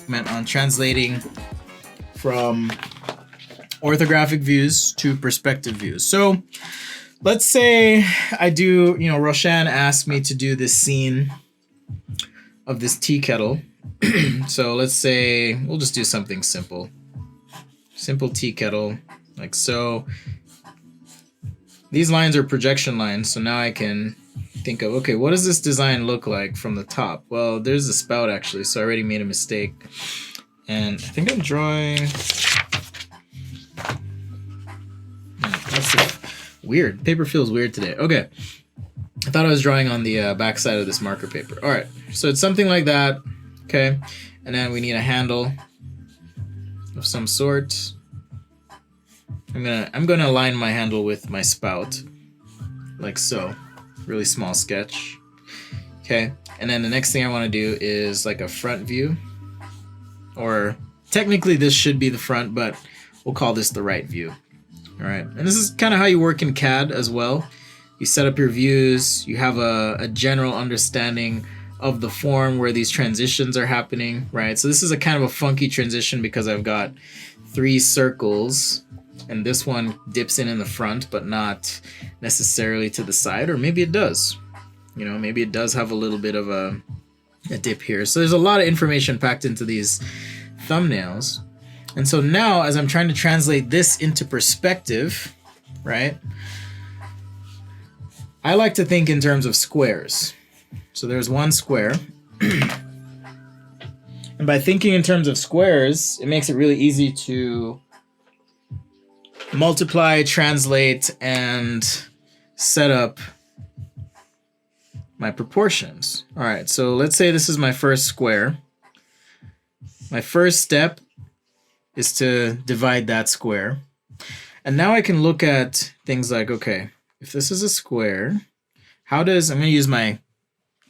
meant on translating from orthographic views to perspective views. So let's say I do, Roshan asked me to do this scene of this tea kettle. So let's say we'll just do something simple. Simple tea kettle, like so. These lines are projection lines, so now I can think of, okay, what does this design look like from the top? Well, there's the spout actually, so I already made a mistake. And I think I'm drawing... That's weird. Paper feels weird today. Okay. I thought I was drawing on the back side of this marker paper. All right. So it's something like that. Okay. And then we need a handle of some sort. I'm gonna align my handle with my spout, like so. Really small sketch. Okay. And then the next thing I want to do is like a front view, or technically this should be the front, but we'll call this the right view. All right. And this is kind of how you work in CAD as well. You set up your views. You have a general understanding of the form where these transitions are happening, right? So this is a kind of a funky transition because I've got 3 circles. And this one dips in the front, but not necessarily to the side, or maybe it does. Maybe it does have a little bit of a dip here. So there's a lot of information packed into these thumbnails. And so now, as I'm trying to translate this into perspective, right, I like to think in terms of squares. So there's one square. And by thinking in terms of squares, it makes it really easy to multiply, translate, and set up my proportions. All right, so let's say this is my first square. My first step is to divide that square. And now I can look at things like, okay, if this is a square, I'm going to use my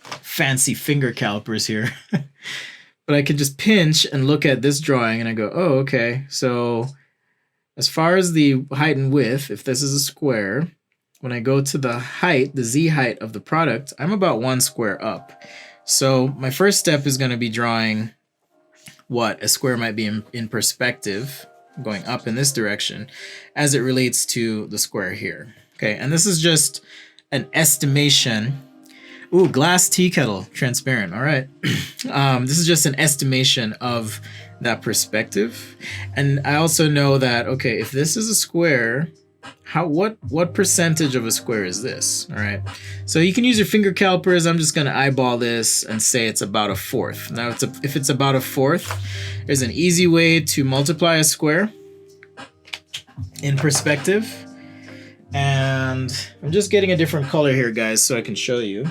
fancy finger calipers here, but I can just pinch and look at this drawing and I go, oh, okay, so as far as the height and width, if this is a square, when I go to the height, the z height of the product, I'm about 1 square up. So my first step is going to be drawing what a square might be in perspective, going up in this direction, as it relates to the square here. Okay, and this is just an estimation. Ooh, glass tea kettle, transparent. All right. This is just an estimation of that perspective. And I also know that, okay, if this is a square, what percentage of a square is this? All right. So you can use your finger calipers. I'm just going to eyeball this and say it's about 1/4. Now, if it's about 1/4, there's an easy way to multiply a square in perspective. And I'm just getting a different color here, guys, so I can show you.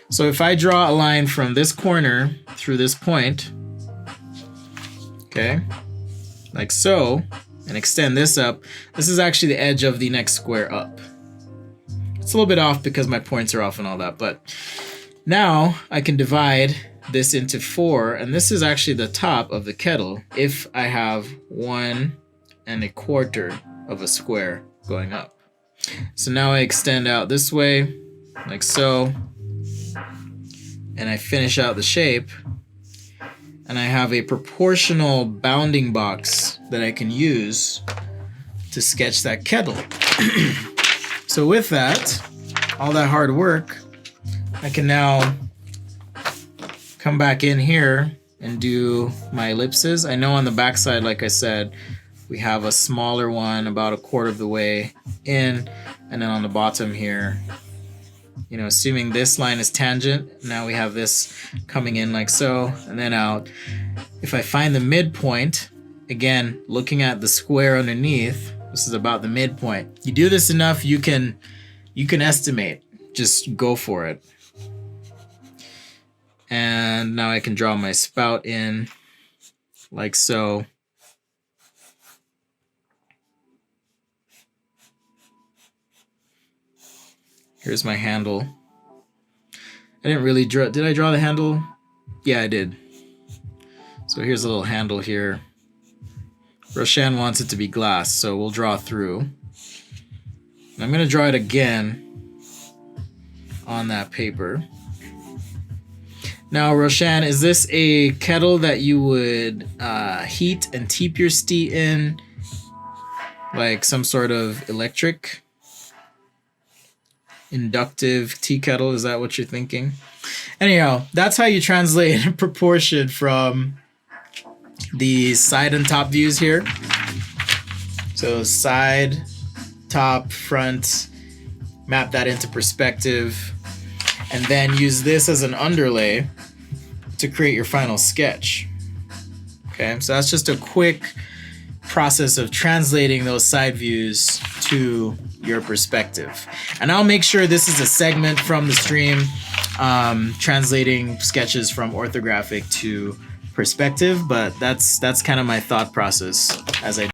So if I draw a line from this corner through this point, okay, like so, and extend this up, this is actually the edge of the next square up. It's a little bit off because my points are off and all that, but now I can divide this into 4, and this is actually the top of the kettle if I have 1 1/4 of a square going up. So now I extend out this way, like so, and I finish out the shape, and I have a proportional bounding box that I can use to sketch that kettle. So with that, all that hard work, I can now come back in here and do my ellipses. I know on the back side, like I said, we have a smaller one about 1/4 of the way in, and then on the bottom here, assuming this line is tangent, now we have this coming in like so, and then out. If I find the midpoint, again, looking at the square underneath, this is about the midpoint. You do this enough, you can estimate. Just go for it. And now I can draw my spout in like so. Here's my handle. I didn't really draw, did I draw the handle? Yeah, I did. So here's a little handle here. Roshan wants it to be glass, so we'll draw through. And I'm gonna draw it again on that paper. Now, Roshan, is this a kettle that you would heat and keep your tea in? Like some sort of electric inductive tea kettle? Is that what you're thinking? Anyhow, that's how you translate proportion from the side and top views here. So side, top, front, map that into perspective, and then use this as an underlay to create your final sketch. Okay, so that's just a quick process of translating those side views to your perspective. And I'll make sure this is a segment from the stream, translating sketches from orthographic to perspective, but that's kind of my thought process as I